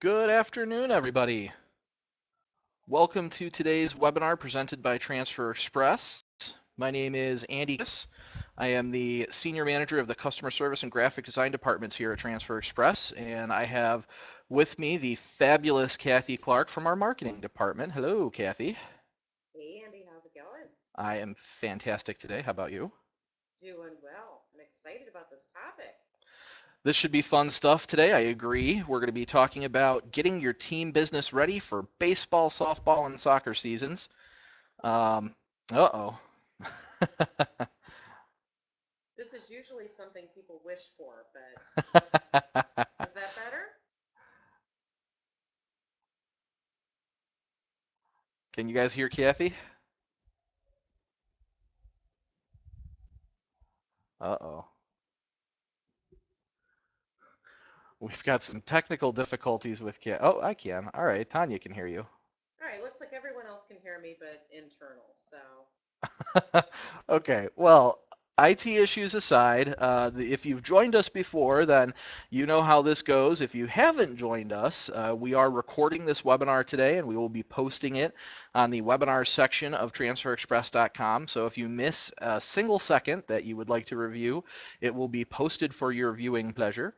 Good afternoon, everybody. Welcome to today's webinar presented by Transfer Express. My name is Andy. I am the Senior Manager of the Customer Service and Graphic Design Departments here at Transfer Express, and I have with me the fabulous Kathy Clark from our Marketing Department. Hello, Kathy. Hey Andy, how's it going? I am fantastic today. How about you? Doing well. I'm excited about this topic. This should be fun stuff today. I agree. We're going to be talking about getting your team business ready for baseball, softball, and soccer seasons. Um, uh-oh. This is usually something people wish for, but is that better? Can you guys hear Kathy? Uh-oh. We've got some technical difficulties with Kathy. Oh, I can. All right, Tanya can hear you. All right, looks like everyone else can hear me but internal. So, Okay, well, IT issues aside, if you've joined us before, then you know how this goes. If you haven't joined us, we are recording this webinar today, and we will be posting it on the webinar section of transferexpress.com. So if you miss a single second that you would like to review, it will be posted for your viewing pleasure.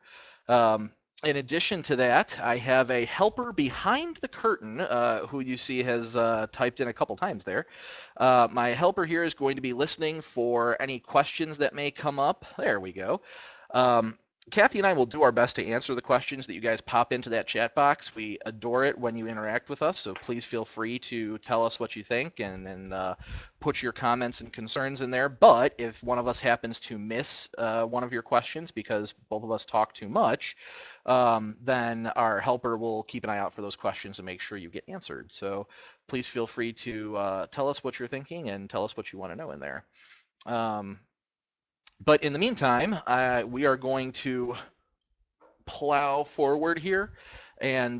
Um, in addition to that, I have a helper behind the curtain who you see has typed in a couple times there. My helper here is going to be listening for any questions that may come up. There we go. Um, Kathy and I will do our best to answer the questions that you guys pop into that chat box. We adore it when you interact with us, so please feel free to tell us what you think and put your comments and concerns in there. But if one of us happens to miss one of your questions because both of us talk too much, then our helper will keep an eye out for those questions and make sure you get answered. So please feel free to tell us what you're thinking and tell us what you want to know in there. Um, but in the meantime, we are going to plow forward here and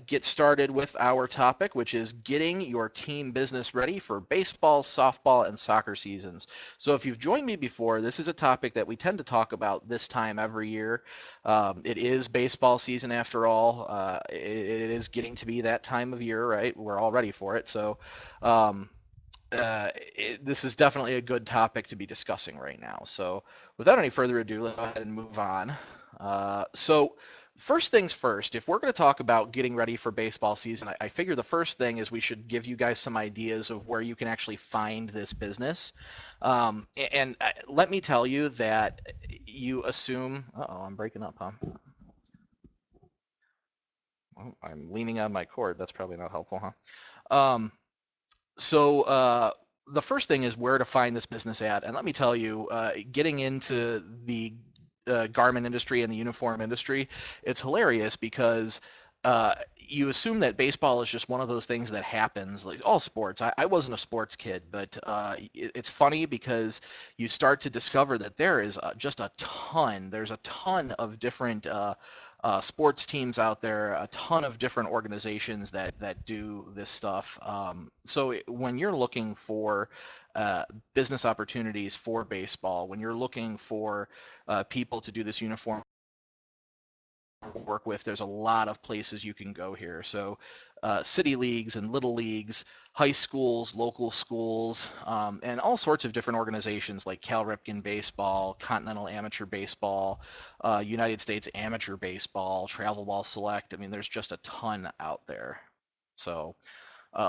get started with our topic, which is getting your team business ready for baseball, softball, and soccer seasons. So if you've joined me before, this is a topic that we tend to talk about this time every year. It is baseball season after all. It is getting to be that time of year, right? We're all ready for it. So um, this is definitely a good topic to be discussing right now. So without any further ado, let's go ahead and move on. So first things first, if we're going to talk about getting ready for baseball season, I figure the first thing is we should give you guys some ideas of where you can actually find this business. And let me tell you that you assume, uh-oh, I'm breaking up, huh? Well, I'm leaning on my cord. That's probably not helpful, huh? So the first thing is where to find this business at. And let me tell you, getting into the garment industry and the uniform industry, it's hilarious because you assume that baseball is just one of those things that happens, like all sports. I wasn't a sports kid, but it's funny because you start to discover that there is just a ton. There's a ton of different sports teams out there, a ton of different organizations that do this stuff. So when you're looking for business opportunities for baseball, when you're looking for people to do this uniform work with, there's a lot of places you can go here. So city leagues and little leagues, high schools, local schools, and all sorts of different organizations like Cal Ripken Baseball, Continental Amateur Baseball, United States Amateur Baseball, Travel Ball Select. I mean, there's just a ton out there. So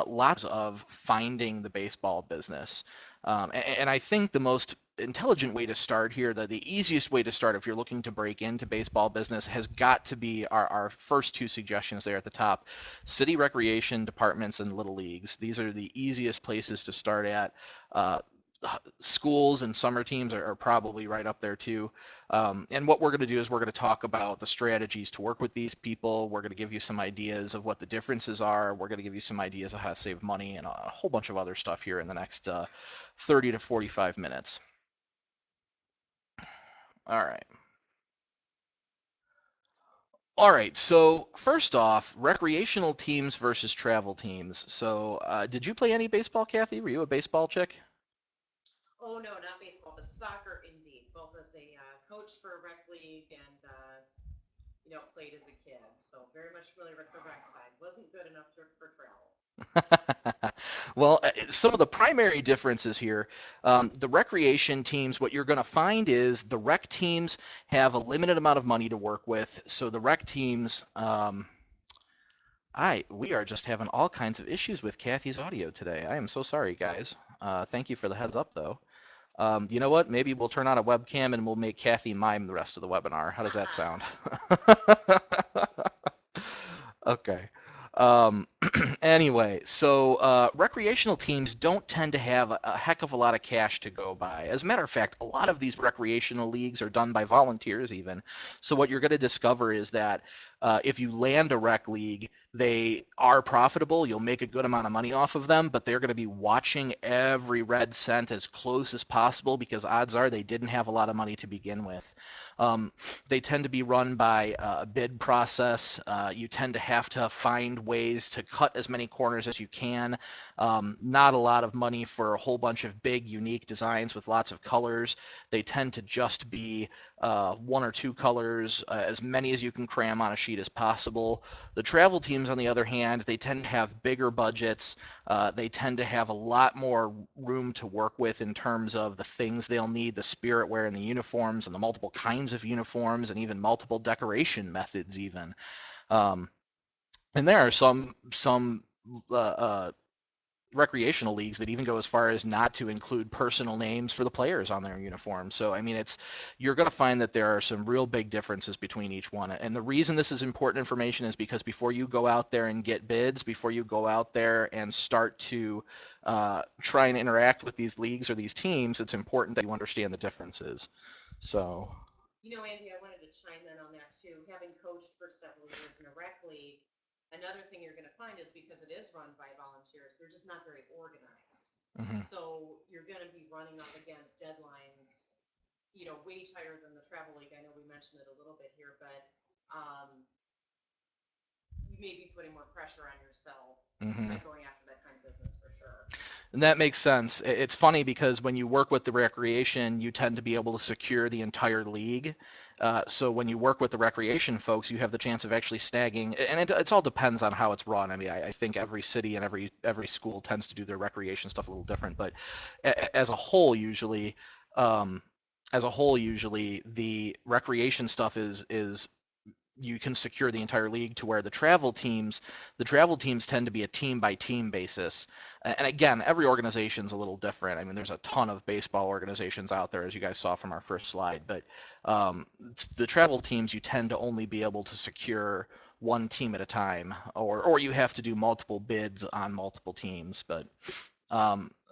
lots of finding the baseball business. And I think the most intelligent way to start here, the easiest way to start if you're looking to break into baseball business, has got to be our first two suggestions there at the top. City recreation departments and little leagues. These are the easiest places to start at. Schools and summer teams are probably right up there too. And what we're going to do is we're going to talk about the strategies to work with these people. We're going to give you some ideas of what the differences are. We're going to give you some ideas of how to save money and a whole bunch of other stuff here in the next 30 to 45 minutes. All right. All right. So first off, recreational teams versus travel teams. So did you play any baseball, Kathy? Were you a baseball chick? oh no, not baseball, but soccer indeed. Both as a coach for a rec league and played as a kid. So very much familiar with the rec side. Wasn't good enough for travel. Well, some of the primary differences here, the recreation teams, what you're going to find is the rec teams have a limited amount of money to work with. So the rec teams, we are just having all kinds of issues with Kathy's audio today. I am so sorry, guys. Thank you for the heads up, though. You know what? Maybe we'll turn on a webcam and we'll make Kathy mime the rest of the webinar. How does that sound? Okay. Um, anyway, so recreational teams don't tend to have a heck of a lot of cash to go by. As a matter of fact, a lot of these recreational leagues are done by volunteers even. So what you're going to discover is that if you land a rec league, they are profitable. You'll make a good amount of money off of them, but they're going to be watching every red cent as close as possible because odds are they didn't have a lot of money to begin with. They tend to be run by a bid process. You tend to have to find ways to cut as many corners as you can. Not a lot of money for a whole bunch of big, unique designs with lots of colors. They tend to just be one or two colors, as many as you can cram on a sheet as possible. The travel teams, on the other hand, they tend to have bigger budgets. They tend to have a lot more room to work with in terms of the things they'll need, the spirit wear and the uniforms and the multiple kinds of uniforms and even multiple decoration methods even. And there are some recreational leagues that even go as far as not to include personal names for the players on their uniform. So I mean, you're going to find that there are some real big differences between each one. And the reason this is important information is because before you go out there and get bids, before you go out there and start to try and interact with these leagues or these teams, it's important that you understand the differences. So. Andy, I wanted to chime in on that too. Having coached for several years in a rec league, another thing you're going to find is because it is run by volunteers, they're just not very organized. Mm-hmm. So you're going to be running up against deadlines, way tighter than the travel league. I know we mentioned it a little bit here, but you may be putting more pressure on yourself by going after that kind of business for sure. And that makes sense. It's funny because when you work with the recreation, you tend to be able to secure the entire league. So when you work with the recreation folks, you have the chance of actually snagging, and it all depends on how it's run. I mean, I think every city and every school tends to do their recreation stuff a little different, but as a whole, usually, the recreation stuff is you can secure the entire league, to where the travel teams tend to be a team by team basis. And again, every organization is a little different. I mean, there's a ton of baseball organizations out there, as you guys saw from our first slide, but the travel teams, you tend to only be able to secure one team at a time, or you have to do multiple bids on multiple teams. But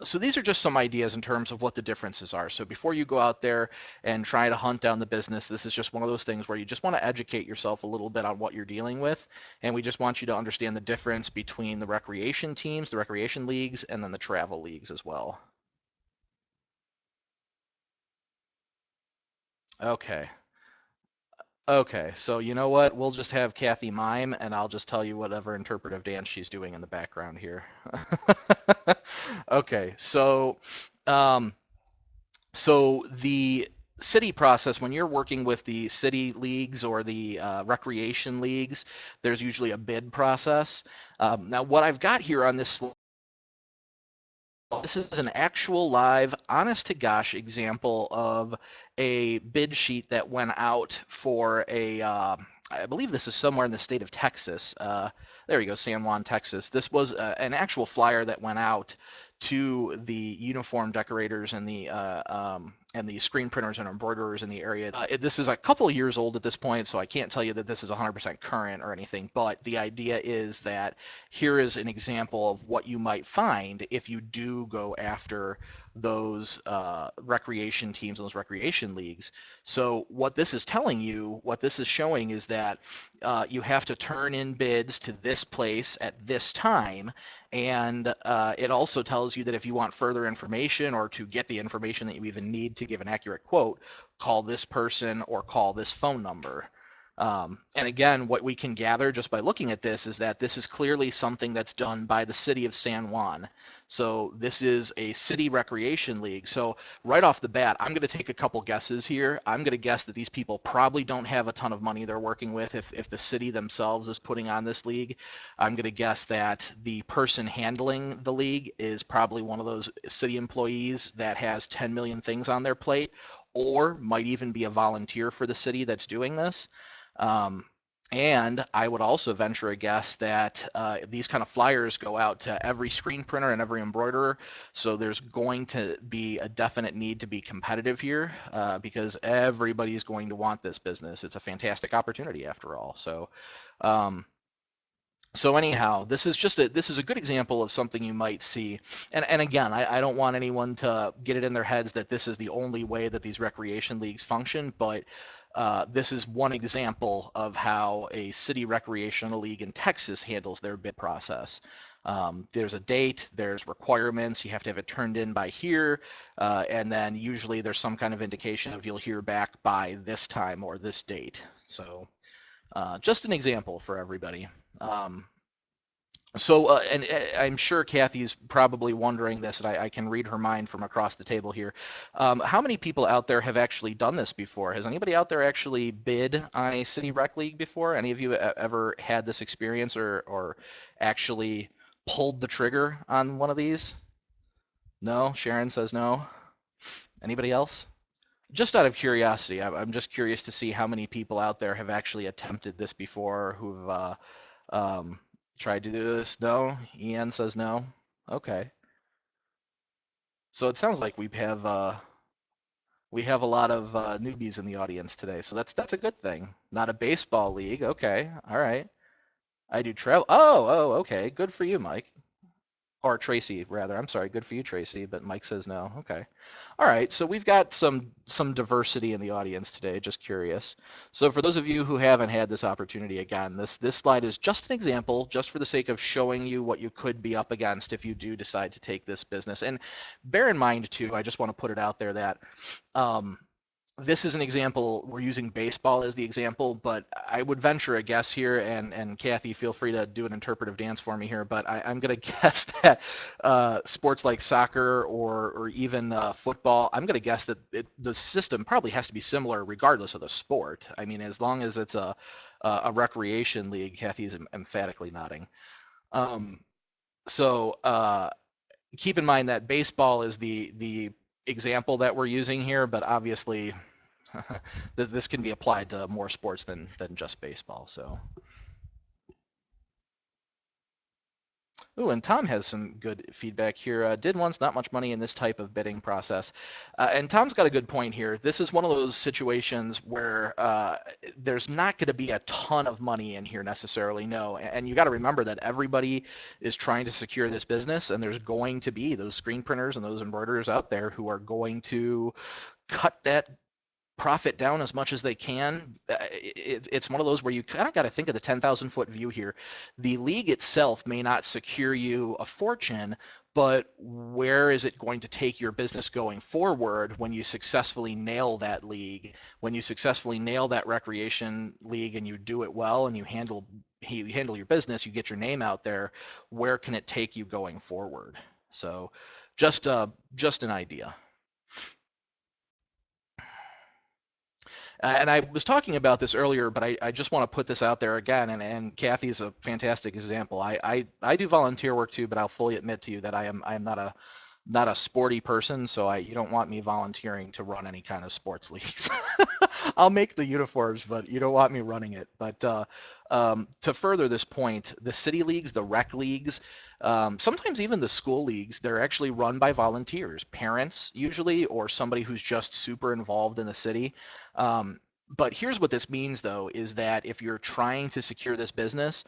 so these are just some ideas in terms of what the differences are. So before you go out there and try to hunt down the business, this is just one of those things where you just want to educate yourself a little bit on what you're dealing with. And we just want you to understand the difference between the recreation teams, the recreation leagues, and then the travel leagues as well. Okay, so you know what? We'll just have Kathy mime, and I'll just tell you whatever interpretive dance she's doing in the background here. Okay, so the city process, when you're working with the city leagues or the recreation leagues, there's usually a bid process. Now, what I've got here on this slide, this is an actual live, honest to gosh example of a bid sheet that went out for I believe this is somewhere in the state of Texas. There you go, San Juan, Texas. This was an actual flyer that went out to the uniform decorators and the screen printers and embroiderers in the area. This is a couple of years old at this point, so I can't tell you that this is 100% current or anything, but the idea is that here is an example of what you might find if you do go after those recreation teams, those recreation leagues. So what this is telling you, what this is showing, is that you have to turn in bids to this place at this time. And it also tells you that if you want further information, or to get the information that you even need to give an accurate quote, call this person or call this phone number. And again, what we can gather just by looking at this is that this is clearly something that's done by the city of San Juan. So this is a city recreation league. So right off the bat, I'm going to take a couple guesses here. I'm going to guess that these people probably don't have a ton of money they're working with if the city themselves is putting on this league. I'm going to guess that the person handling the league is probably one of those city employees that has 10 million things on their plate, or might even be a volunteer for the city that's doing this. And I would also venture a guess that these kind of flyers go out to every screen printer and every embroiderer. So there's going to be a definite need to be competitive here because everybody's going to want this business. It's a fantastic opportunity after all. So anyhow, this is a good example of something you might see. And again, I don't want anyone to get it in their heads that this is the only way that these recreation leagues function, but this is one example of how a city recreational league in Texas handles their bid process. There's a date, there's requirements, you have to have it turned in by here, and then usually there's some kind of indication of you'll hear back by this time or this date. So just an example for everybody. And I'm sure Kathy's probably wondering this, and I can read her mind from across the table here. How many people out there have actually done this before? Has anybody out there actually bid on a city rec league before? Any of you ever had this experience or actually pulled the trigger on one of these? No? Sharon says no. Anybody else? Just out of curiosity, I'm just curious to see how many people out there have actually attempted this before who've tried to do this. No? Ian says no. Okay. So it sounds like we have a lot of newbies in the audience today. So that's a good thing. Not a baseball league. Okay. All right. I do travel. Oh, okay. Good for you, Mike. Or Tracy, rather. I'm sorry. Good for you, Tracy. But Mike says no. Okay. All right. So we've got some diversity in the audience today. Just curious. So for those of you who haven't had this opportunity, again, this slide is just an example, just for the sake of showing you what you could be up against if you do decide to take this business. And bear in mind too, I just want to put it out there that this is an example. We're using baseball as the example, but I would venture a guess here, and Kathy, feel free to do an interpretive dance for me here, but I'm going to guess that sports like soccer or even football, I'm going to guess that the system probably has to be similar regardless of the sport. I mean, as long as it's a recreation league, Kathy's emphatically nodding. So keep in mind that baseball is the example that we're using here, but obviously this can be applied to more sports than just baseball. So, ooh, and Tom has some good feedback here. Did once, not much money in this type of bidding process. And Tom's got a good point here. This is one of those situations where there's not going to be a ton of money in here necessarily, no. And you got to remember that everybody is trying to secure this business, and there's going to be those screen printers and those embroiderers out there who are going to cut that profit down as much as they can. It's one of those where you kind of got to think of the 10,000-foot view here. The league itself may not secure you a fortune, but where is it going to take your business going forward when you successfully nail that league, when you successfully nail that recreation league and you do it well and you handle your business, you get your name out there, where can it take you going forward? So just an idea. And I was talking about this earlier, but I just want to put this out there again. And Kathy's a fantastic example. I do volunteer work too, but I'll fully admit to you that I am not a sporty person, so you don't want me volunteering to run any kind of sports leagues. I'll make the uniforms, but you don't want me running it. But to further this point, the city leagues, the rec leagues, sometimes even the school leagues, they're actually run by volunteers, parents usually, or somebody who's just super involved in the city. But here's what this means, though, is that if you're trying to secure this business,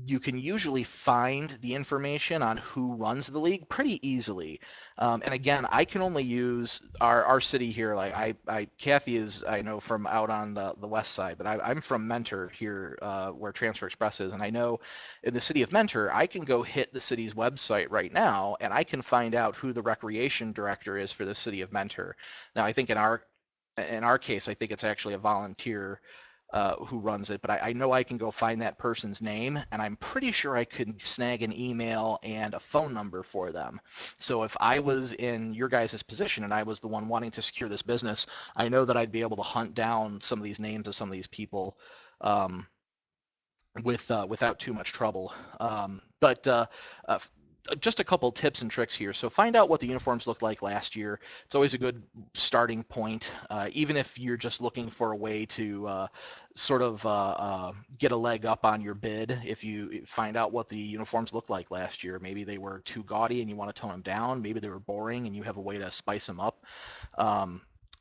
you can usually find the information on who runs the league pretty easily. And again, I can only use our city here. Like Kathy is, I know, from out on the west side, but I'm from Mentor here, where Transfer Express is. And I know in the city of Mentor, I can go hit the city's website right now, and I can find out who the recreation director is for the city of Mentor. Now, I think in our case, I think it's actually a volunteer who runs it, but I know I can go find that person's name, and I'm pretty sure I could snag an email and a phone number for them. So if I was in your guys' position and I was the one wanting to secure this business, I know that I'd be able to hunt down some of these names of some of these people without too much trouble. But just a couple tips and tricks here. So find out what the uniforms looked like last year. It's always a good starting point, even if you're just looking for a way to sort of get a leg up on your bid. If you find out what the uniforms looked like last year, maybe they were too gaudy and you want to tone them down. Maybe they were boring and you have a way to spice them up.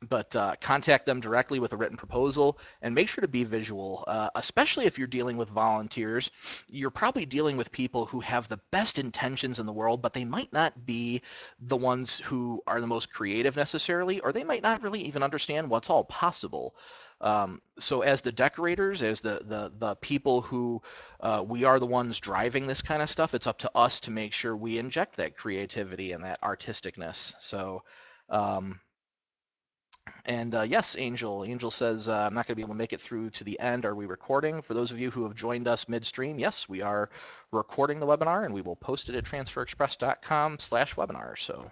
But contact them directly with a written proposal and make sure to be visual, especially if you're dealing with volunteers. You're probably dealing with people who have the best intentions in the world, but they might not be the ones who are the most creative necessarily, or they might not really even understand what's all possible. So as the decorators, as the people who we are the ones driving this kind of stuff, it's up to us to make sure we inject that creativity and that artisticness. So yes, Angel. Angel says, I'm not going to be able to make it through to the end. Are we recording? For those of you who have joined us midstream, yes, we are recording the webinar, and we will post it at transferexpress.com/webinar. So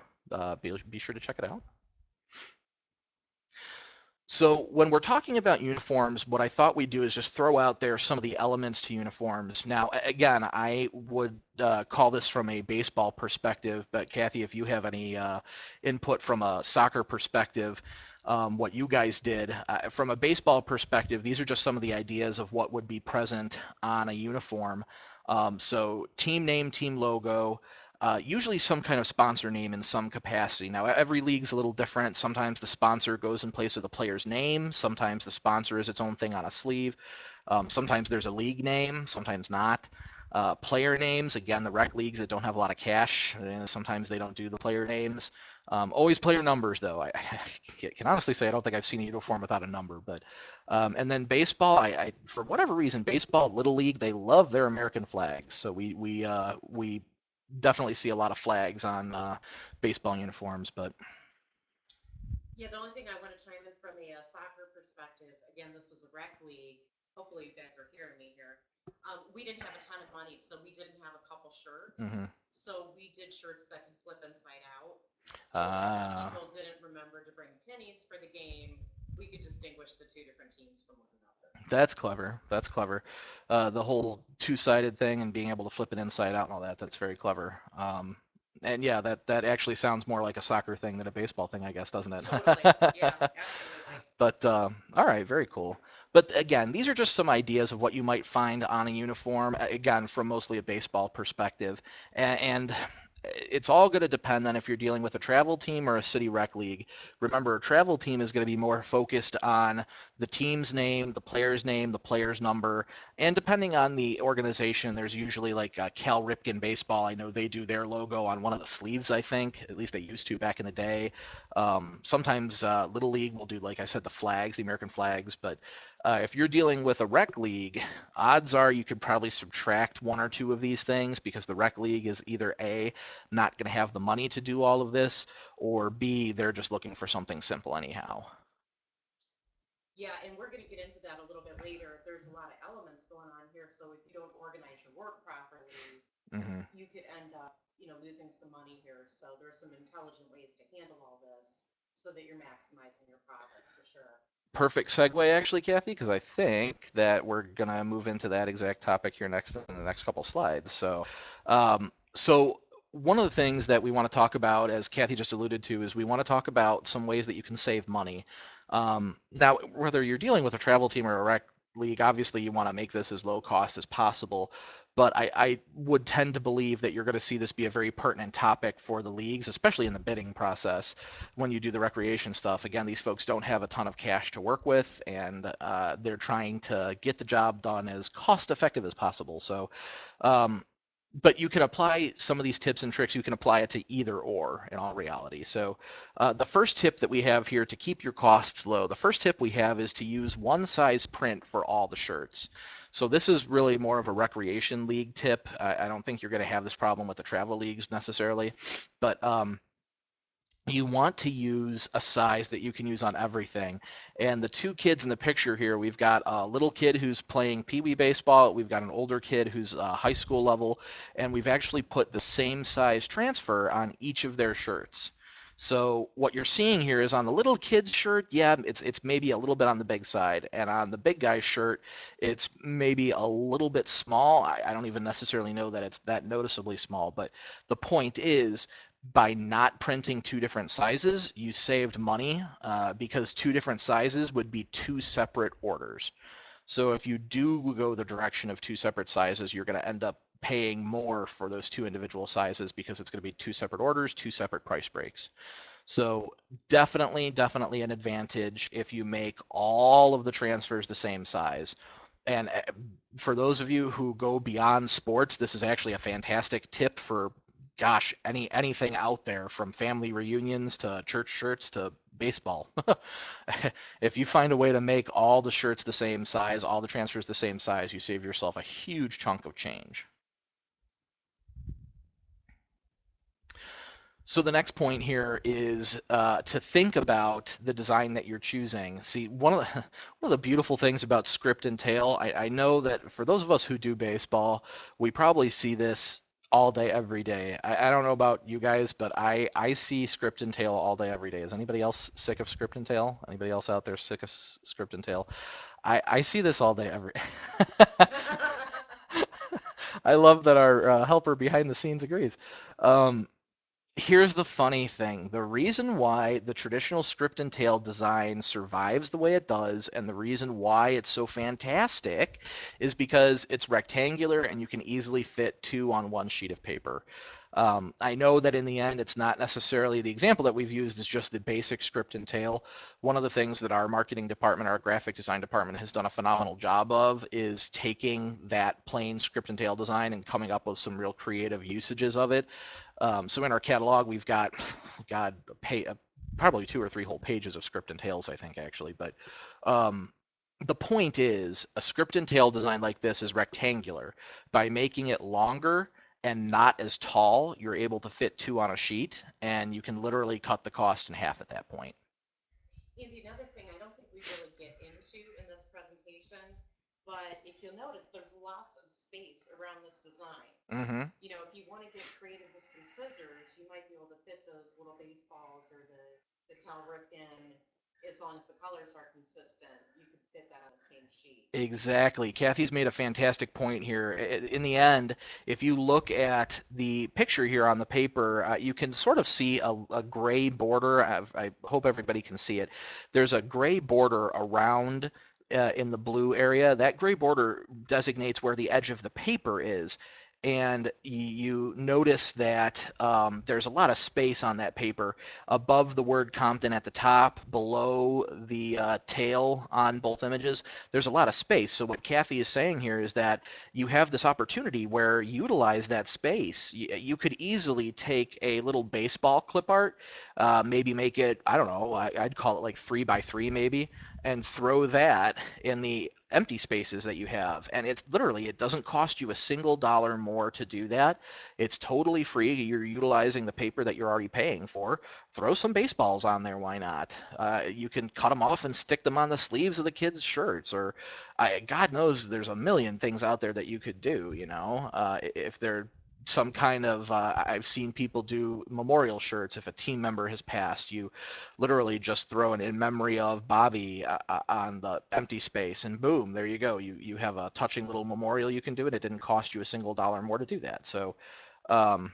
be sure to check it out. So when we're talking about uniforms, what I thought we'd do is just throw out there some of the elements to uniforms. Now, again, I would call this from a baseball perspective, but Kathy, if you have any input from a soccer perspective, what you guys did. From a baseball perspective, these are just some of the ideas of what would be present on a uniform. So team name, team logo, usually some kind of sponsor name in some capacity. Now, every league's a little different. Sometimes the sponsor goes in place of the player's name. Sometimes the sponsor is its own thing on a sleeve. Sometimes there's a league name, sometimes not. Player names, again, the rec leagues that don't have a lot of cash, sometimes they don't do the player names. Always player numbers, though. I can honestly say I don't think I've seen a uniform without a number. But and then baseball, I for whatever reason, baseball, Little League, they love their American flags. So we definitely see a lot of flags on baseball uniforms. But yeah, the only thing I want to chime in from a soccer perspective, again, this was a rec league. Hopefully you guys are hearing me here. We didn't have a ton of money, so we didn't have a couple shirts. Mm-hmm. So we did shirts that can flip inside out. So if people didn't remember to bring pennies for the game, we could distinguish the two different teams from one another. That's clever. That's clever. The whole two-sided thing and being able to flip it inside out and all that, that's very clever. And yeah, that actually sounds more like a soccer thing than a baseball thing, I guess, doesn't it? Totally. Yeah, absolutely. But all right, very cool. But again, these are just some ideas of what you might find on a uniform, again, from mostly a baseball perspective. And it's all going to depend on if you're dealing with a travel team or a city rec league. Remember, a travel team is going to be more focused on the team's name, the player's number, and depending on the organization, there's usually like Cal Ripken Baseball. I know they do their logo on one of the sleeves, I think. At least they used to back in the day. Sometimes Little League will do, like I said, the flags, the American flags, but if you're dealing with a rec league, odds are you could probably subtract one or two of these things because the rec league is either A, not going to have the money to do all of this, or B, they're just looking for something simple anyhow. Yeah, and we're going to get into that a little bit later. There's a lot of elements going on here, so if you don't organize your work properly, mm-hmm. you could end up, losing some money here. So there's some intelligent ways to handle all this so that you're maximizing your profits for sure. Perfect segue, actually, Kathy, because I think that we're going to move into that exact topic here next in the next couple slides. So one of the things that we want to talk about, as Kathy just alluded to, is we want to talk about some ways that you can save money. Now, whether you're dealing with a travel team or a rec league, obviously you want to make this as low cost as possible. But I would tend to believe that you're going to see this be a very pertinent topic for the leagues, especially in the bidding process when you do the recreation stuff. Again, these folks don't have a ton of cash to work with, and they're trying to get the job done as cost effective as possible. So, but you can apply some of these tips and tricks. You can apply it to either or in all reality. So the first tip that we have here to keep your costs low, the first tip we have is to use one size print for all the shirts. So this is really more of a recreation league tip. I don't think you're going to have this problem with the travel leagues necessarily, but you want to use a size that you can use on everything. And the two kids in the picture here, we've got a little kid who's playing Pee Wee baseball, we've got an older kid who's high school level, and we've actually put the same size transfer on each of their shirts. So what you're seeing here is on the little kid's shirt, yeah, it's maybe a little bit on the big side, and on the big guy's shirt, it's maybe a little bit small. I don't even necessarily know that it's that noticeably small, but the point is by not printing two different sizes, you saved money because two different sizes would be two separate orders. So if you do go the direction of two separate sizes, you're going to end up paying more for those two individual sizes because it's going to be two separate orders, two separate price breaks. So definitely an advantage if you make all of the transfers the same size. And for those of you who go beyond sports, this is actually a fantastic tip for, gosh, anything out there, from family reunions to church shirts to baseball. If you find a way to make all the shirts the same size, all the transfers the same size, you save yourself a huge chunk of change. So the next point here is to think about the design that you're choosing. See, one of the beautiful things about script and tail, I know that for those of us who do baseball, we probably see this all day, every day. I don't know about you guys, but I see script and tail all day, every day. Is anybody else sick of script and tail? Anybody else out there sick of script and tail? I see this all day, every. I love that our helper behind the scenes agrees. Here's the funny thing. The reason why the traditional script and tail design survives the way it does, and the reason why it's so fantastic, is because it's rectangular and you can easily fit two on one sheet of paper. I know that in the end, it's not necessarily the example that we've used is just the basic script and tail. One of the things that our marketing department, our graphic design department has done a phenomenal job of is taking that plain script and tail design and coming up with some real creative usages of it. So in our catalog, we've got, God, probably 2 or 3 whole pages of script and tails, I think, actually. But the point is, a script and tail design like this is rectangular. By making it longer and not as tall, you're able to fit two on a sheet, and you can literally cut the cost in half at that point. Andy, another thing I don't think we really get into in this presentation, but if you'll notice, there's lots of space around this design. Mm-hmm. You know, if you want to get creative with some scissors, you might be able to fit those little baseballs or the Cal Ripken. As long as the colors are consistent, you could fit that on the same sheet. Exactly. Kathy's made a fantastic point here. In the end, if you look at the picture here on the paper, you can sort of see a gray border. I hope everybody can see it. There's a gray border around in the blue area. That gray border designates where the edge of the paper is. And you notice that there's a lot of space on that paper above the word Compton at the top, below the tail on both images. There's a lot of space. So what Kathy is saying here is that you have this opportunity where utilize that space. You could easily take a little baseball clip art, maybe make it, I don't know, I'd call it like 3x3 maybe, and throw that in the empty spaces that you have. And it literally, it doesn't cost you a single dollar more to do that. It's totally free. You're utilizing the paper that you're already paying for. Throw some baseballs on there, why not? You can cut them off and stick them on the sleeves of the kids' shirts, or God knows there's a million things out there that you could do, you know, if they're some kind of I've seen people do memorial shirts. If a team member has passed, you literally just throw an in memory of Bobby on the empty space, and boom, there you go. You have a touching little memorial you can do, and it didn't cost you a single dollar more to do that. So um,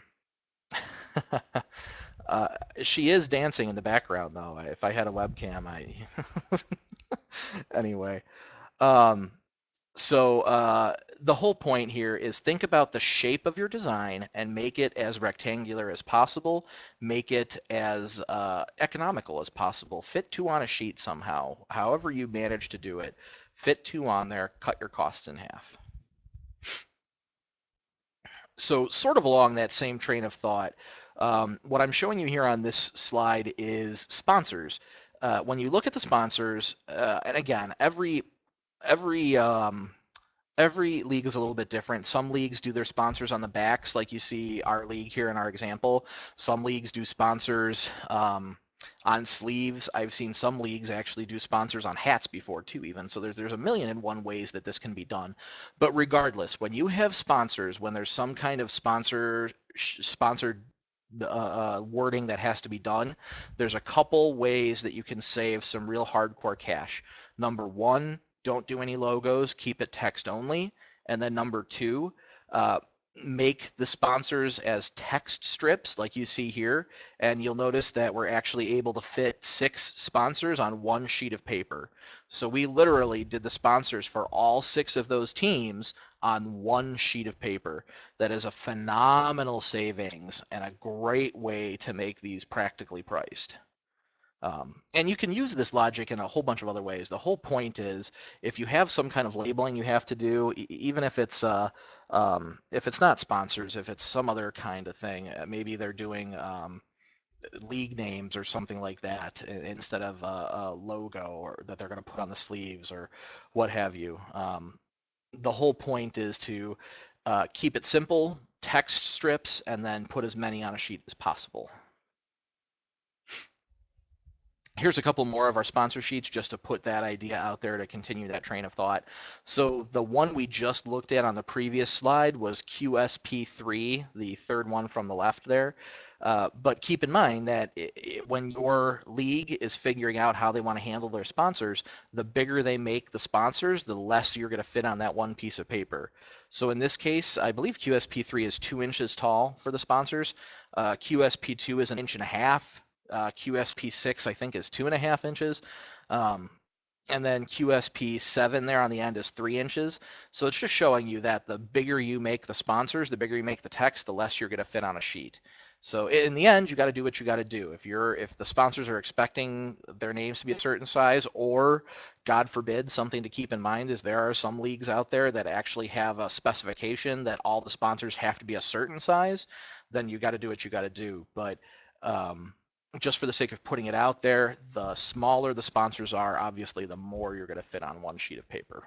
she is dancing in the background, though. If I had a webcam, anyway. Um, So the whole point here is think about the shape of your design and make it as rectangular as possible. Make it as economical as possible. Fit two on a sheet somehow. However you manage to do it, fit two on there, cut your costs in half. So sort of along that same train of thought, what I'm showing you here on this slide is sponsors. When you look at the sponsors, and again, every every league is a little bit different. Some leagues do their sponsors on the backs, like you see our league here in our example. Some leagues do sponsors on sleeves. I've seen some leagues actually do sponsors on hats before too, even. So there's a million and one ways that this can be done. But regardless, when you have sponsors, when there's some kind of sponsored wording that has to be done, there's a couple ways that you can save some real hardcore cash. Number one, don't do any logos, keep it text only. And then number two, uh, make the sponsors as text strips like you see here, and you'll notice that we're actually able to fit 6 sponsors on one sheet of paper. So we literally did the sponsors for all 6 of those teams on one sheet of paper. That is a phenomenal savings and a great way to make these practically priced. And you can use this logic in a whole bunch of other ways. The whole point is, if you have some kind of labeling you have to do, even if it's not sponsors, if it's some other kind of thing, maybe they're doing league names or something like that instead of a logo or that they're going to put on the sleeves or what have you. The whole point is to keep it simple, text strips, and then put as many on a sheet as possible. Here's a couple more of our sponsor sheets just to put that idea out there to continue that train of thought. So the one we just looked at on the previous slide was QSP3, the third one from the left there. But keep in mind that when your league is figuring out how they want to handle their sponsors, the bigger they make the sponsors, the less you're going to fit on that one piece of paper. So in this case, I believe QSP3 is 2 inches tall for the sponsors. QSP2 is 1.5 inches. QSP6 I think is 2.5 inches, and then QSP7 there on the end is 3 inches. So it's just showing you that the bigger you make the sponsors, the bigger you make the text, the less you're going to fit on a sheet. So in the end, you got to do what you got to do. If the sponsors are expecting their names to be a certain size, or God forbid, something to keep in mind is there are some leagues out there that actually have a specification that all the sponsors have to be a certain size, then you got to do what you got to do. But just for the sake of putting it out there, the smaller the sponsors are, obviously, the more you're going to fit on one sheet of paper.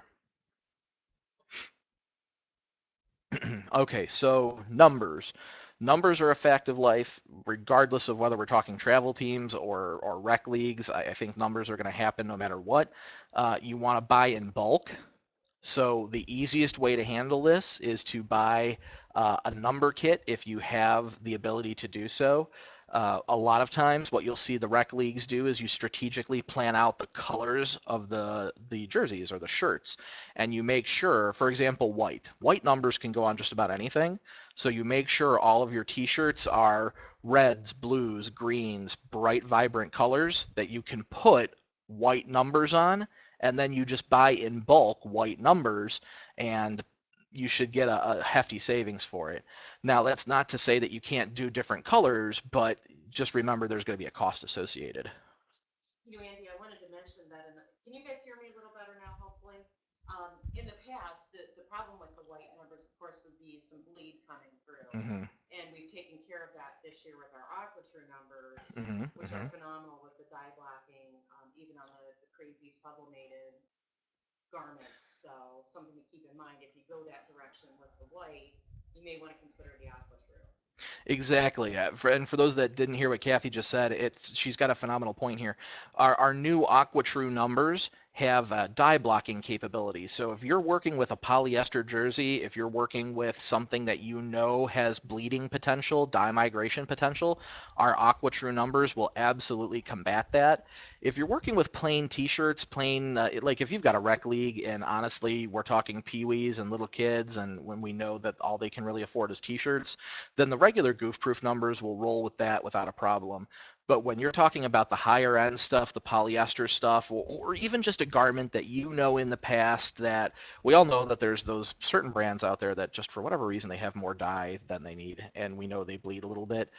Okay, so numbers. Numbers are a fact of life, regardless of whether we're talking travel teams or rec leagues. I think numbers are going to happen no matter what. You want to buy in bulk. So the easiest way to handle this is to buy a number kit if you have the ability to do so. A lot of times what you'll see the rec leagues do is you strategically plan out the colors of the jerseys or the shirts, and you make sure, for example, white numbers can go on just about anything, so you make sure all of your t-shirts are reds, blues, greens, bright vibrant colors that you can put white numbers on, and then you just buy in bulk white numbers, and you should get a hefty savings for it. Now, that's not to say that you can't do different colors, but just remember there's going to be a cost associated. You know, Andy, I wanted to mention that. Can you guys hear me a little better now, hopefully? In the past, the problem with the white numbers, of course, would be some bleed coming through. Mm-hmm. And we've taken care of that this year with our AquaTrue numbers, mm-hmm. which mm-hmm. are phenomenal with the dye blocking, even on the crazy sublimated garments. So something to keep in mind, if you go that direction with the white, you may want to consider the AquaTrue. Exactly. And for those that didn't hear what Kathy just said, she's got a phenomenal point here. Our new AquaTrue numbers have dye blocking capabilities. So if you're working with a polyester jersey, if you're working with something that you know has bleeding potential, dye migration potential, our AquaTrue numbers will absolutely combat that. If you're working with plain t-shirts, like if you've got a rec league and honestly we're talking peewees and little kids, and when we know that all they can really afford is t-shirts, then the regular goof-proof numbers will roll with that without a problem. But when you're talking about the higher end stuff, the polyester stuff, or even just a garment that you know in the past, that we all know that there's those certain brands out there that just for whatever reason they have more dye than they need, and we know they bleed a little bit.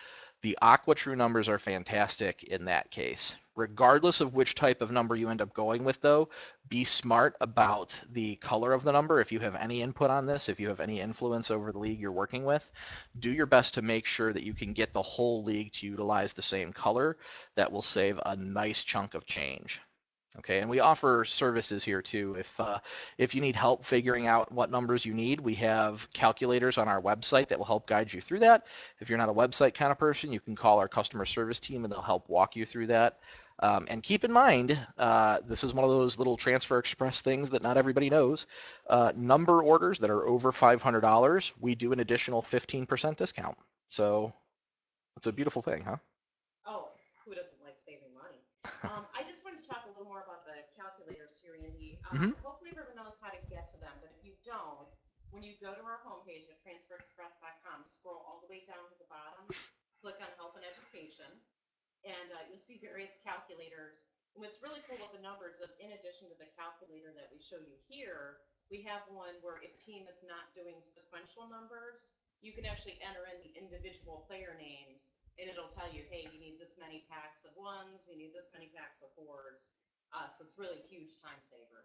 The AquaTrue numbers are fantastic in that case. Regardless of which type of number you end up going with, though, be smart about the color of the number. If you have any input on this, if you have any influence over the league you're working with, do your best to make sure that you can get the whole league to utilize the same color. That will save a nice chunk of change. Okay, and we offer services here too. If you need help figuring out what numbers you need, we have calculators on our website that will help guide you through that. If you're not a website kind of person, you can call our customer service team and they'll help walk you through that. And keep in mind, this is one of those little Transfer Express things that not everybody knows. Number orders that are over $500, we do an additional 15% discount. So it's a beautiful thing, huh? Oh, who doesn't like saving money? I just wanted to talk a little more about the calculators here, Andy. Hmm. Hopefully everyone knows how to get to them, but if you don't, when you go to our homepage at transferexpress.com, scroll all the way down to the bottom, click on Help and Education, and you'll see various calculators. And what's really cool with the numbers is, in addition to the calculator that we show you here, we have one where if team is not doing sequential numbers, you can actually enter in the individual player names, and it'll tell you, hey, you need this many packs of ones, you need this many packs of fours. So it's really a huge time saver.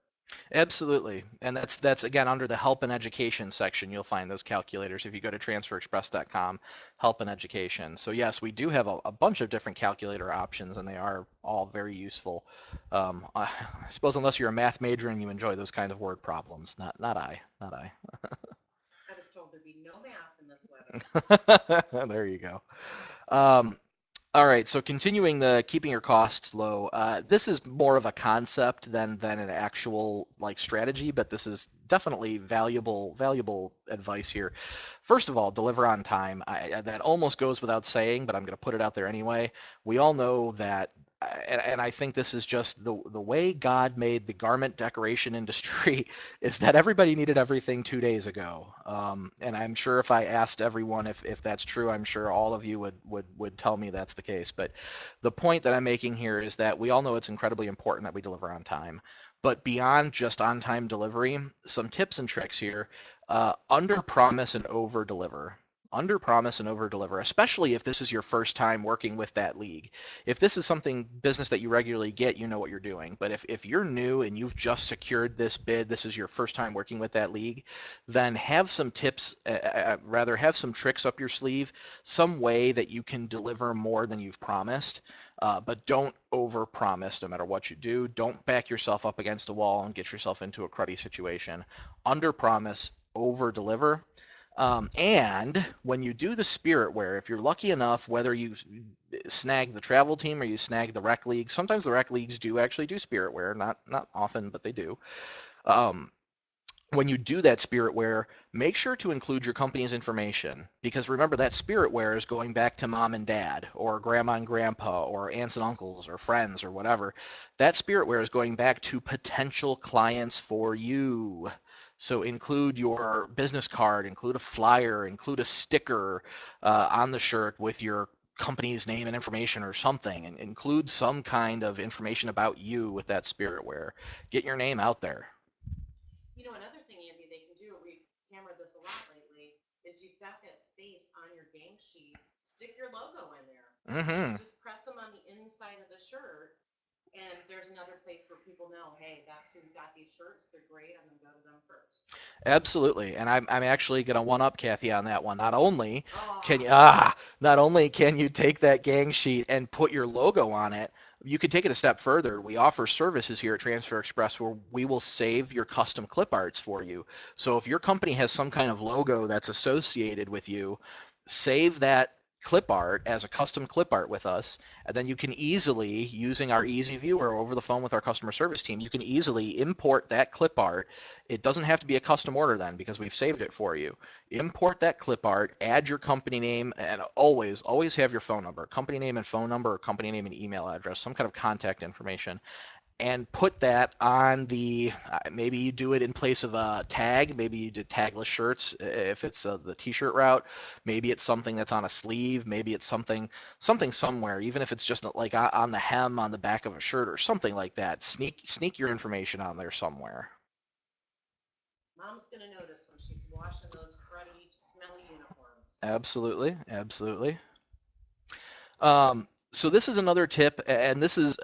Absolutely. And that's again under the help and education section. You'll find those calculators if you go to transferexpress.com, help and education. So yes, we do have a bunch of different calculator options, and they are all very useful. I suppose unless you're a math major and you enjoy those kind of word problems, not I, not I. I was told there'd be no math in this webinar. There you go. Um, All right, so continuing the keeping your costs low, this is more of a concept than an actual like strategy, but this is definitely valuable advice here. First of all, deliver on time. That almost goes without saying, but I'm going to put it out there anyway. We all know that, and I think this is just the way God made the garment decoration industry is that everybody needed everything 2 days ago. And I'm sure if I asked everyone if that's true, I'm sure all of you would tell me that's the case. But the point that I'm making here is that we all know it's incredibly important that we deliver on time. But beyond just on-time delivery, some tips and tricks here. Under promise and over deliver. Under promise and over deliver, especially if this is your first time working with that league. If this is something business that you regularly get, you know what you're doing. But if you're new and you've just secured this bid, this is your first time working with that league, then have some tips, rather have some tricks up your sleeve, some way that you can deliver more than you've promised. But don't over-promise no matter what you do. Don't back yourself up against a wall and get yourself into a cruddy situation. Under-promise, over-deliver. And when you do the Spiritware, if you're lucky enough, whether you snag the travel team or you snag the rec league, sometimes the rec leagues do actually do Spiritware, not often, but they do. When you do that Spiritware, make sure to include your company's information, because remember that Spiritware is going back to mom and dad or grandma and grandpa or aunts and uncles or friends or whatever. That Spiritware is going back to potential clients for you. So include your business card, include a flyer, include a sticker on the shirt with your company's name and information or something, and include some kind of information about you with that Spiritware. Get your name out there. Another thing, Andy, they can do, we've hammered this a lot lately, is you've got that space on your game sheet, stick your logo in there. Mm-hmm. Just press them on the inside of the shirt, and there's another place where people know, hey, that's who got these shirts. They're great. I'm going to go to them first. Absolutely, and I'm actually going to one up Kathy on that one. Not only can you take that gang sheet and put your logo on it, you could take it a step further. We offer services here at Transfer Express where we will save your custom clip arts for you. So if your company has some kind of logo that's associated with you, save that clip art as a custom clip art with us, and then you can easily, using our easy viewer over the phone with our customer service team, you can easily import that clip art. It doesn't have to be a custom order then, because we've saved it for you. Import that clip art, add your company name, and always have your phone number, company name and phone number, or company name and email address, some kind of contact information, and put that on the, maybe you do it in place of a tag. Maybe you did tagless shirts if it's the t-shirt route. Maybe it's something that's on a sleeve. Maybe it's something somewhere, even if it's just like on the hem on the back of a shirt or something like that. Sneak your information on there somewhere. Mom's going to notice when she's washing those cruddy, smelly uniforms. Absolutely. So this is another tip, and this is,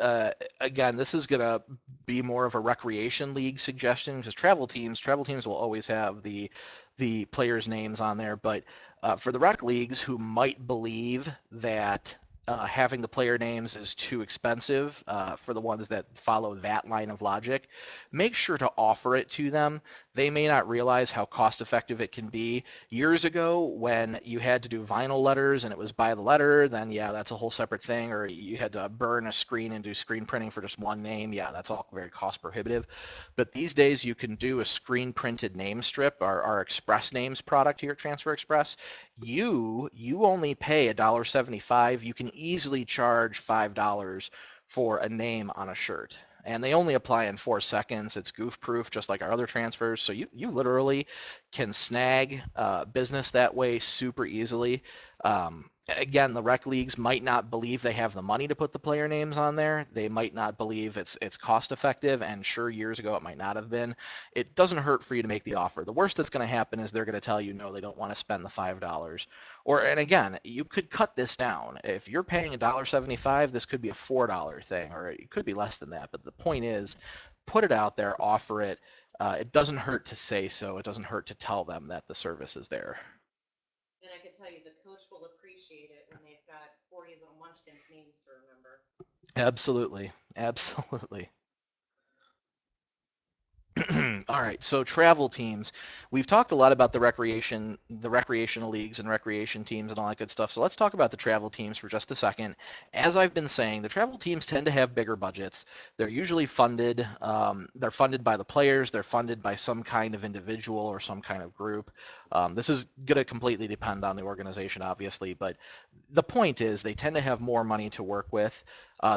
again, this is going to be more of a recreation league suggestion, because travel teams will always have the players' names on there. But for the rec leagues who might believe that having the player names is too expensive for the ones that follow that line of logic, make sure to offer it to them. They may not realize how cost effective it can be. Years ago, when you had to do vinyl letters and it was by the letter, then yeah, that's a whole separate thing. Or you had to burn a screen and do screen printing for just one name. Yeah, that's all very cost prohibitive. But these days, you can do a screen printed name strip, our Express Names product here at Transfer Express. You only pay $1.75. You can easily charge $5 for a name on a shirt. And they only apply in 4 seconds. It's goof proof, just like our other transfers. So you literally can snag business that way super easily. Again, the rec leagues might not believe they have the money to put the player names on there. They might not believe it's cost effective, and sure, years ago it might not have been. It doesn't hurt for you to make the offer. The worst that's going to happen is they're going to tell you no, they don't want to spend the $5. And again, you could cut this down. If you're paying $1.75, this could be a $4 thing, or it could be less than that. But the point is, put it out there, offer it. It doesn't hurt to say so. It doesn't hurt to tell them that the service is there. And I can tell you, the coach will appreciate it when they've got 40 little munchkins' names to remember. Absolutely. Absolutely. All right, so travel teams. We've talked a lot about the recreational leagues and recreation teams and all that good stuff. So let's talk about the travel teams for just a second. As I've been saying, the travel teams tend to have bigger budgets. They're usually funded. They're funded by the players. They're funded by some kind of individual or some kind of group. This is going to completely depend on the organization, obviously, but the point is they tend to have more money to work with.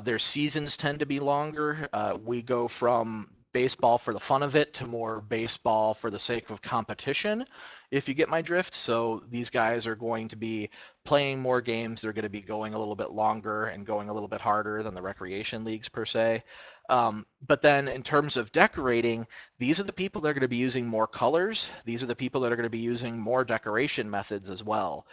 Their seasons tend to be longer. We go from baseball for the fun of it to more baseball for the sake of competition, if you get my drift. So these guys are going to be playing more games. They're going to be going a little bit longer and going a little bit harder than the recreation leagues per se. But then in terms of decorating, these are the people that are going to be using more colors. These are the people that are going to be using more decoration methods as well.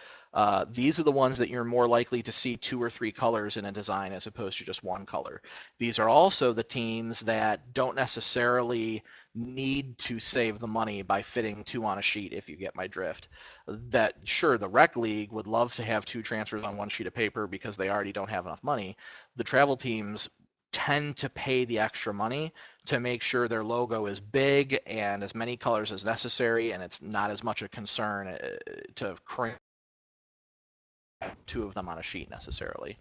These are the ones that you're more likely to see 2 or 3 colors in a design as opposed to just one color. These are also the teams that don't necessarily need to save the money by fitting 2 on a sheet, if you get my drift. That, sure, the rec league would love to have 2 transfers on one sheet of paper because they already don't have enough money. The travel teams tend to pay the extra money to make sure their logo is big and as many colors as necessary, and it's not as much a concern to crank 2 of them on a sheet necessarily.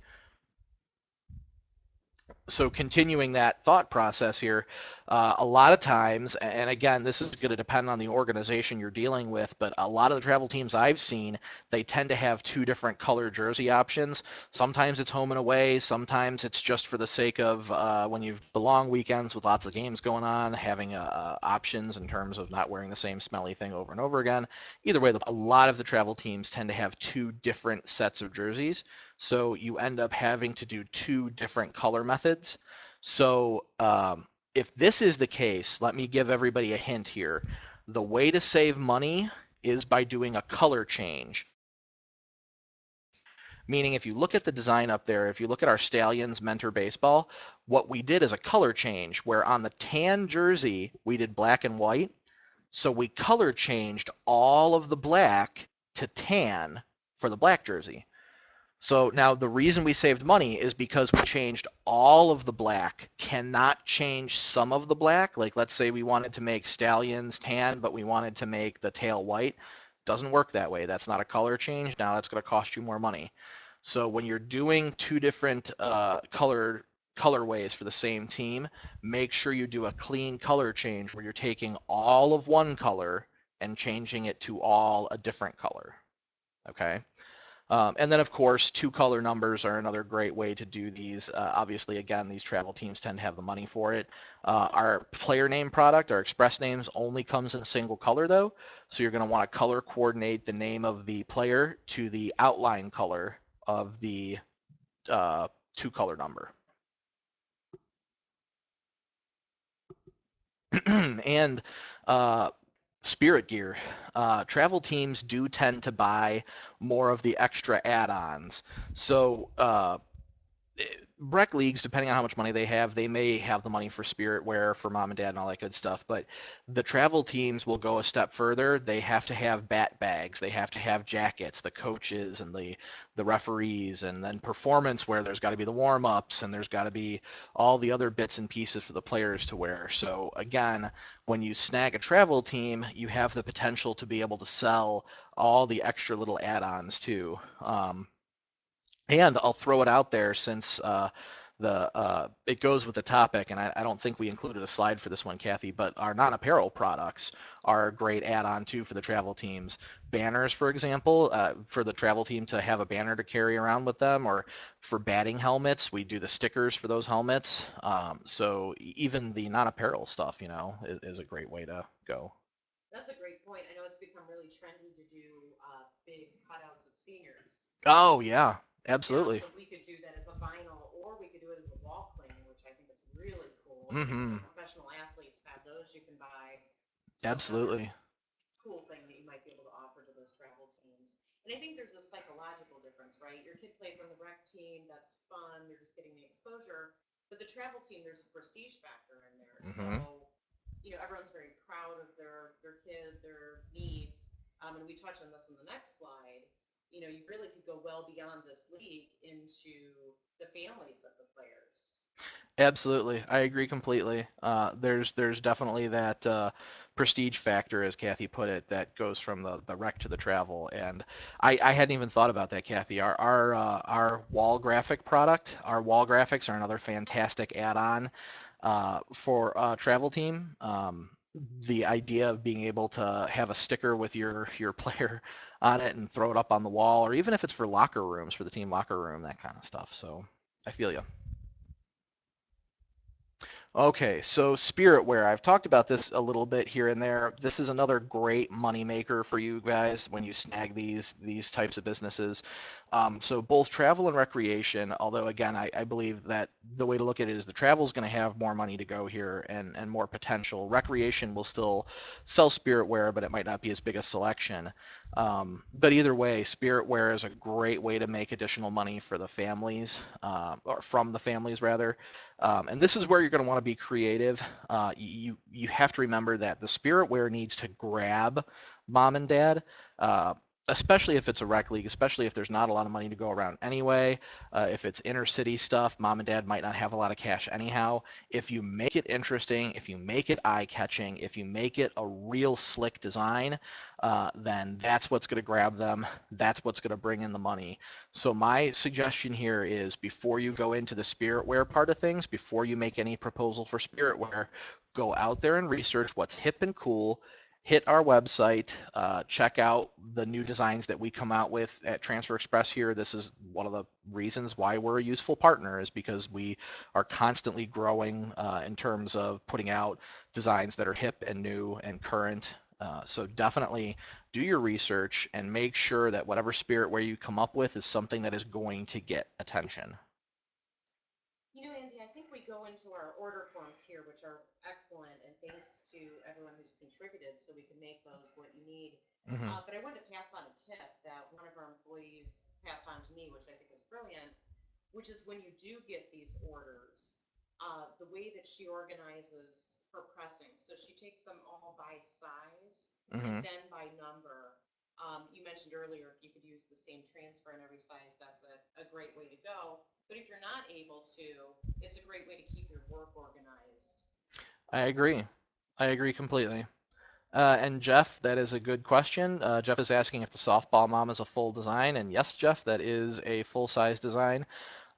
So continuing that thought process here, a lot of times, and again, this is going to depend on the organization you're dealing with, but a lot of the travel teams I've seen, they tend to have 2 different color jersey options. Sometimes it's home and away. Sometimes it's just for the sake of when you've the long weekends with lots of games going on, having options in terms of not wearing the same smelly thing over and over again. Either way, a lot of the travel teams tend to have 2 different sets of jerseys. So you end up having to do 2 different color methods. So if this is the case, let me give everybody a hint here. The way to save money is by doing a color change. Meaning if you look at the design up there, if you look at our Stallions Mentor Baseball, what we did is a color change where on the tan jersey, we did black and white. So we color changed all of the black to tan for the black jersey. So now the reason we saved money is because we changed all of the black, cannot change some of the black. Like let's say we wanted to make Stallions tan, but we wanted to make the tail white. Doesn't work that way. That's not a color change. Now that's going to cost you more money. So when you're doing 2 different colorways for the same team, make sure you do a clean color change where you're taking all of one color and changing it to all a different color. Okay. And then, of course, 2 color numbers are another great way to do these. Obviously, again, these travel teams tend to have the money for it. Our player name product, our Express Names, only comes in a single color, though. So you're going to want to color coordinate the name of the player to the outline color of the 2 color number. And Spirit gear. Travel teams do tend to buy more of the extra add-ons. So rec leagues, depending on how much money they have, they may have the money for spirit wear for mom and dad and all that good stuff. But the travel teams will go a step further. They have to have bat bags. They have to have jackets, the coaches and the referees, and then performance wear. There's got to be the warm ups, and there's got to be all the other bits and pieces for the players to wear. So again, when you snag a travel team, you have the potential to be able to sell all the extra little add-ons too. And I'll throw it out there since it goes with the topic, and I don't think we included a slide for this one, Kathy, but our non-apparel products are a great add-on too for the travel teams. Banners, for example, for the travel team to have a banner to carry around with them, or for batting helmets, we do the stickers for those helmets. So even the non-apparel stuff, is a great way to go. That's a great point. I know it's become really trendy to do big cutouts of seniors. Oh yeah, Yeah, absolutely. so we could do that as a vinyl, or we could do it as a wall claim, which I think is really cool. And Mm-hmm. professional athletes have those you can buy. So another Absolutely. cool thing that you might be able to offer to those travel teams. And I think there's a psychological difference, right? Your kid plays on the rec team, that's fun, you're just getting the exposure. But the travel team, there's a prestige factor in there. Mm-hmm. So, everyone's very proud of their kid, their niece. And we touch on this in the next slide. You really could go well beyond this league into the families of the players. Absolutely, I agree completely. There's definitely that prestige factor, as Kathy put it, that goes from the rec to the travel. And I hadn't even thought about that, Kathy. Our wall graphic product, our wall graphics are another fantastic add-on for a travel team. The idea of being able to have a sticker with your player on it and throw it up on the wall, or even if it's for locker rooms, for the team locker room, that kind of stuff. So I feel you. Okay, so Spiritware, I've talked about this a little bit here and there. This is another great money maker for you guys when you snag these types of businesses. So both travel and recreation, although again, I believe that the way to look at it is the travel is going to have more money to go here and more potential. Recreation will still sell Spiritware, but it might not be as big a selection. But either way, Spiritware is a great way to make additional money for the families, or from the families rather. And this is where you're going to want to be creative. You have to remember that the spiritware needs to grab mom and dad, uh, especially if it's a rec league, especially if there's not a lot of money to go around anyway. If it's inner city stuff, mom and dad might not have a lot of cash anyhow. If you make it interesting, if you make it eye-catching, if you make it a real slick design, then that's what's going to grab them. That's what's going to bring in the money. So my suggestion here is before you go into the spiritware part of things, before you make any proposal for spiritware, go out there and research what's hip and cool. Hit our website, check out the new designs that we come out with at Transfer Express here. This is one of the reasons why we're a useful partner, is because we are constantly growing in terms of putting out designs that are hip and new and current. So definitely do your research and make sure that whatever spiritware you come up with is something that is going to get attention. Andy, I think we go into our order forms here, which are excellent, and thanks to everyone who's contributed, so we can make those what you need. Mm-hmm. But I wanted to pass on a tip that one of our employees passed on to me, which I think is brilliant, which is when you do get these orders, the way that she organizes her pressing. So she takes them all by size and Mm-hmm. then by number. You mentioned earlier if you could use the same transfer in every size, that's a great way to go. But if you're not able to, it's a great way to keep your work organized. I agree. I agree completely. And Jeff, that is a good question. Jeff is asking if the softball mom is a full design, and yes, Jeff, that is a full-size design.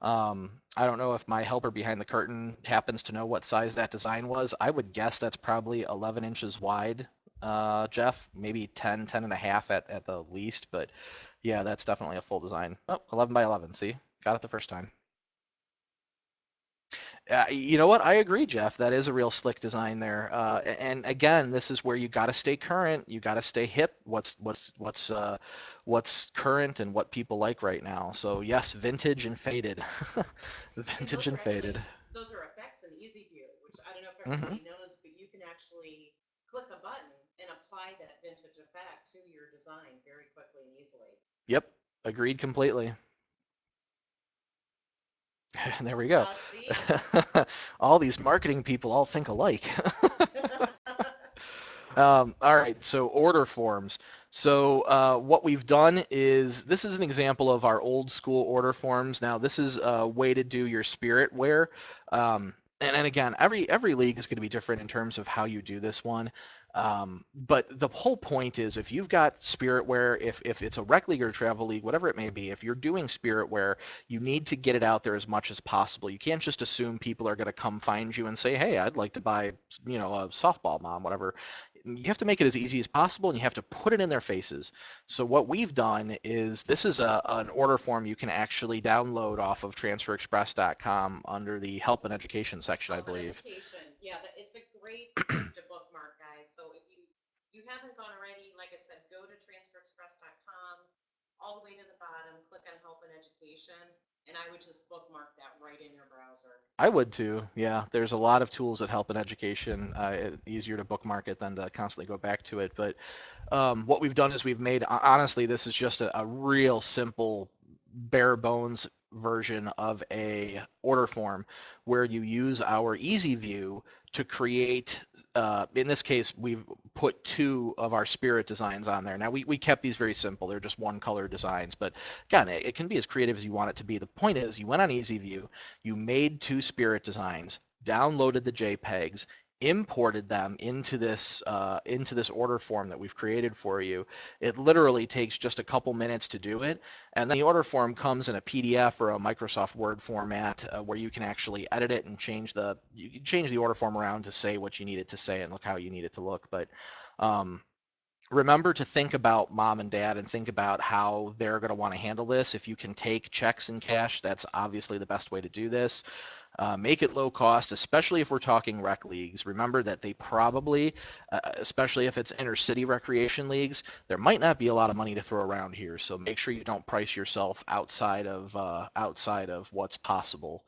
I don't know if my helper behind the curtain happens to know what size that design was. I would guess that's probably 11 inches wide, Jeff, maybe 10 and a half at the least, but yeah, that's definitely a full design. Oh, 11 by 11, see? Got it the first time. You know what? I agree, Jeff. That is a real slick design there. And again, this is where you got to stay current. You got to stay hip. What's current and what people like right now. So yes, vintage and faded. And Vintage and faded. those are effects in Easy View, which I don't know if Hmm. everybody knows, but you can actually click a button and apply that vintage effect to your design very quickly and easily. Yep. Agreed completely. There we go. See? All these marketing people all think alike. All right, so order forms. So what we've done is this is an example of our old school order forms. Now this is a way to do your spiritware. And again, every league is going to be different in terms of how you do this one. But the whole point is if you've got spiritware, if it's a rec league or a travel league, whatever it may be, if you're doing spiritware, you need to get it out there as much as possible. You can't just assume people are going to come find you and say, hey, I'd like to buy, a softball mom, whatever. You have to make it as easy as possible, and you have to put it in their faces. So what we've done is this is an order form you can actually download off of transferexpress.com under the help and education section, I believe. Education. Yeah, it's a great place to bookmark, guys. So if you haven't gone already, like I said, go to transferexpress.com, all the way to the bottom, click on help and education, and I would just bookmark that right in your browser. I would too. Yeah, there's a lot of tools that help in education. Easier to bookmark it than to constantly go back to it. But what we've done is we've made, honestly, this is just a real simple, bare bones version of a order form where you use our Easy View to create, in this case, we've put 2 of our spirit designs on there. Now, we kept these very simple. They're just one color designs, but again, it can be as creative as you want it to be. The point is, you went on Easy View, you made 2 spirit designs, downloaded the JPEGs, imported them into this order form that we've created for you. It literally takes just a couple minutes to do it, and then the order form comes in a PDF or a Microsoft Word format where you can actually edit it and change the order form around to say what you need it to say and look how you need it to look. But remember to think about mom and dad and think about how they're going to want to handle this. If you can take checks and cash, that's obviously the best way to do this. Make it low cost, especially if we're talking rec leagues. Remember that they probably, especially if it's inner city recreation leagues, there might not be a lot of money to throw around here. So make sure you don't price yourself outside of what's possible.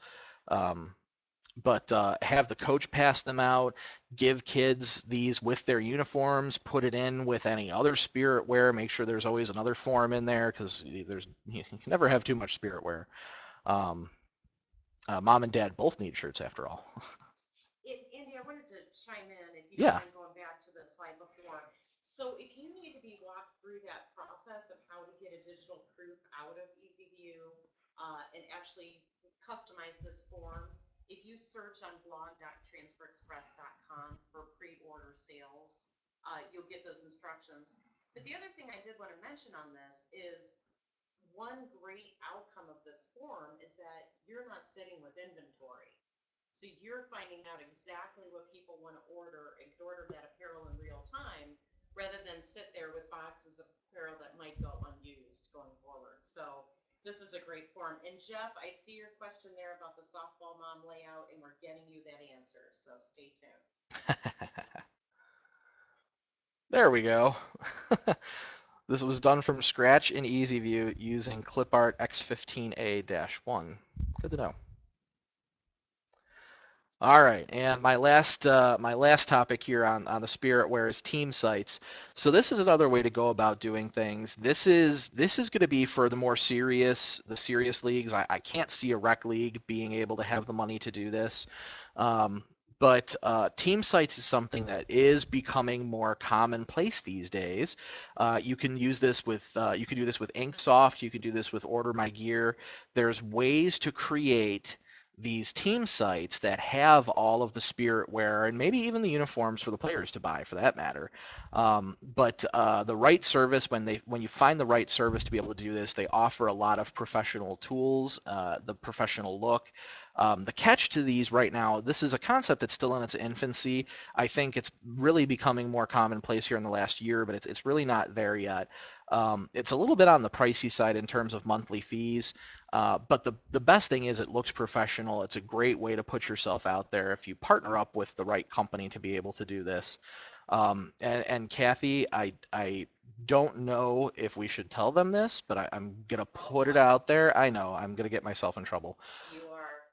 But have the coach pass them out, give kids these with their uniforms, put it in with any other spirit wear, make sure there's always another form in there because you can never have too much spirit wear. Mom and dad both need shirts after all. Andy, I wanted to chime in if you Yeah. mind going back to the slide before. So if you need to be walked through that process of how to get a digital proof out of EasyView and actually customize this form, if you search on blog.transferexpress.com for pre-order sales, you'll get those instructions. But the other thing I did want to mention on this is one great outcome of this form is that you're not sitting with inventory. So you're finding out exactly what people want to order and order that apparel in real time rather than sit there with boxes of apparel that might go unused going forward. So this is a great form. And Jeff, I see your question there about the softball mom layout, and we're getting you that answer. So stay tuned. There we go. This was done from scratch in EasyView using ClipArt X15A-1. Good to know. All right, and my last topic here on the spiritware is team sites. So this is another way to go about doing things. This is going to be for the serious leagues. I can't see a rec league being able to have the money to do this. But team sites is something that is becoming more commonplace these days. You can use this with you can do this with Inksoft. You can do this with Order My Gear. There's ways to create these team sites that have all of the spiritware and maybe even the uniforms for the players to buy, for that matter. But the right service, when you find the right service to be able to do this, they offer a lot of professional tools, the professional look. The catch to these right now, this is a concept that's still in its infancy. I think it's really becoming more commonplace here in the last year, but it's really not there yet. It's a little bit on the pricey side in terms of monthly fees. But the best thing is it looks professional. It's a great way to put yourself out there if you partner up with the right company to be able to do this. And Kathy, I don't know if we should tell them this, but I'm going to put it out there. I know I'm going to get myself in trouble. You are.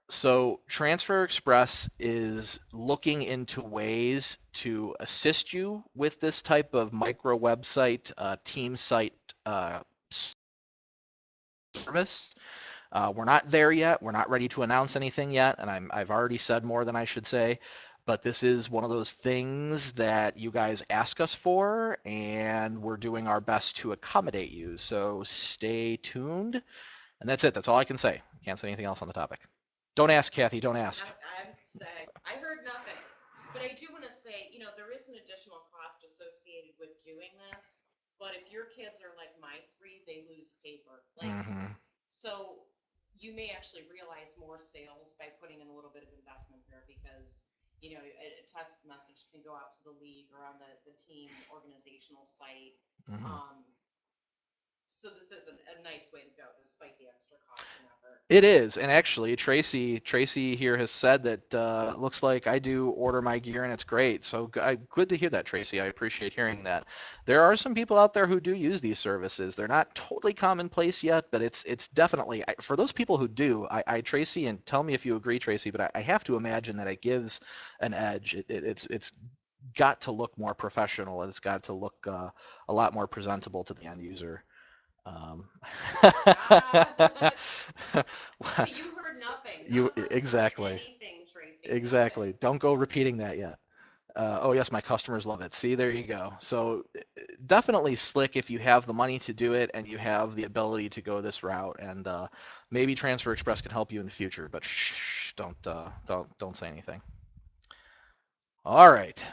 So Transfer Express is looking into ways to assist you with this type of micro website, team site service. We're not there yet. We're not ready to announce anything yet, and I've already said more than I should say. But this is one of those things that you guys ask us for, and we're doing our best to accommodate you. So stay tuned. And that's it. That's all I can say. Can't say anything else on the topic. Don't ask, Kathy. Don't ask. I'm saying, I heard nothing. But I do want to say, there is an additional cost associated with doing this. But if your kids are like my three, they lose paper. So you may actually realize more sales by putting in a little bit of investment here because, a text message can go out to the league or on the team organizational site. So this is a nice way to go, despite the extra cost and effort. It is, and actually, Tracy here has said that looks like I do order my gear and it's great. So good to hear that, Tracy. I appreciate hearing that. There are some people out there who do use these services. They're not totally commonplace yet, but it's definitely for those people who do. Tracy, and tell me if you agree, Tracy, but I have to imagine that it gives an edge. It's got to look more professional. It's got to look a lot more presentable to the end user. You heard nothing. Exactly. Anything, Tracy. Exactly. Don't go repeating that yet. Oh yes, my customers love it. See, there you go. So definitely slick if you have the money to do it and you have the ability to go this route. And maybe Transfer Express can help you in the future. But shh, don't say anything. All right.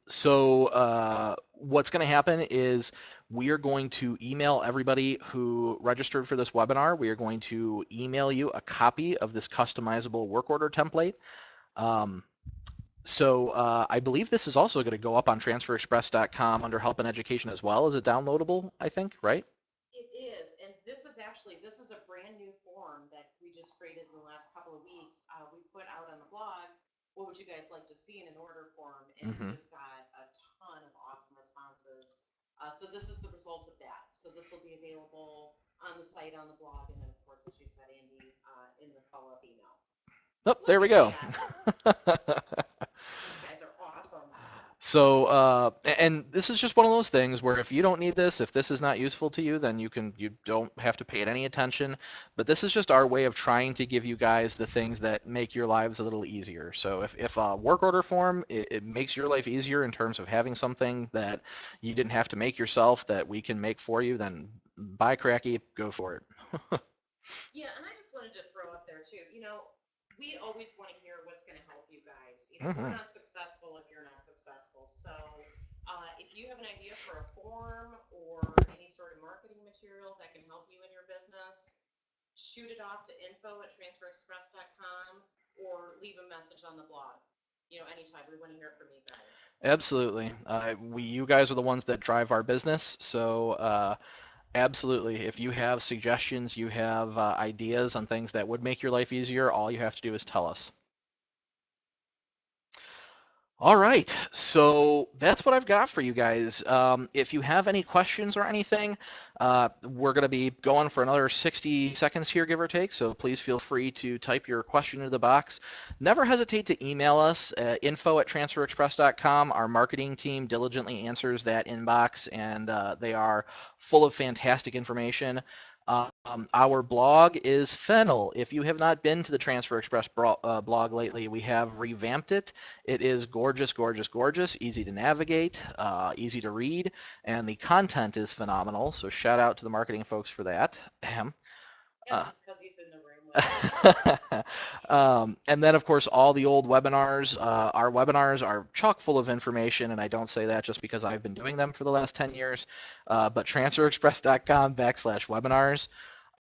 So what's going to happen is we are going to email everybody who registered for this webinar. We are going to email you a copy of this customizable work order template. So I believe this is also going to go up on transferexpress.com under help and education as well. Is it downloadable, I think, right? It is, and this is a brand new form that we just created in the last couple of weeks. We put out on the blog, what would you guys like to see in an order form? And we just got a ton of awesome responses. So this is the result of that. So this will be available on the site, on the blog, and then of course, as you said, Andy, in the follow-up email. Oh, there we go. These guys are awesome. So, and this is just one of those things where if you don't need this, if this is not useful to you, then you don't have to pay it any attention. But this is just our way of trying to give you guys the things that make your lives a little easier. So if a work order form, it makes your life easier in terms of having something that you didn't have to make yourself that we can make for you, then by cracky, go for it. Yeah, and I just wanted to throw up there too, we always want to hear what's going to help you guys. We're not successful if you're not successful. So if you have an idea for a form or any sort of marketing material that can help you in your business, shoot it off to info@transferexpress.com or leave a message on the blog. Anytime. We want to hear from you guys. Absolutely. You guys are the ones that drive our business. So absolutely. If you have suggestions, you have ideas on things that would make your life easier, all you have to do is tell us. All right, so that's what I've got for you guys. If you have any questions or anything, we're going to be going for another 60 seconds here, give or take, so please feel free to type your question into the box. Never hesitate to email us, info@transferexpress.com. Our marketing team diligently answers that inbox, and they are full of fantastic information. Our blog is Fennel. If you have not been to the Transfer Express blog lately, we have revamped it. It is gorgeous, gorgeous, gorgeous, easy to navigate, easy to read, and the content is phenomenal. So shout out to the marketing folks for that. Just because he's in the room. And then, of course, all the old webinars. Our webinars are chock full of information, and I don't say that just because I've been doing them for the last 10 years, but transferexpress.com/webinars.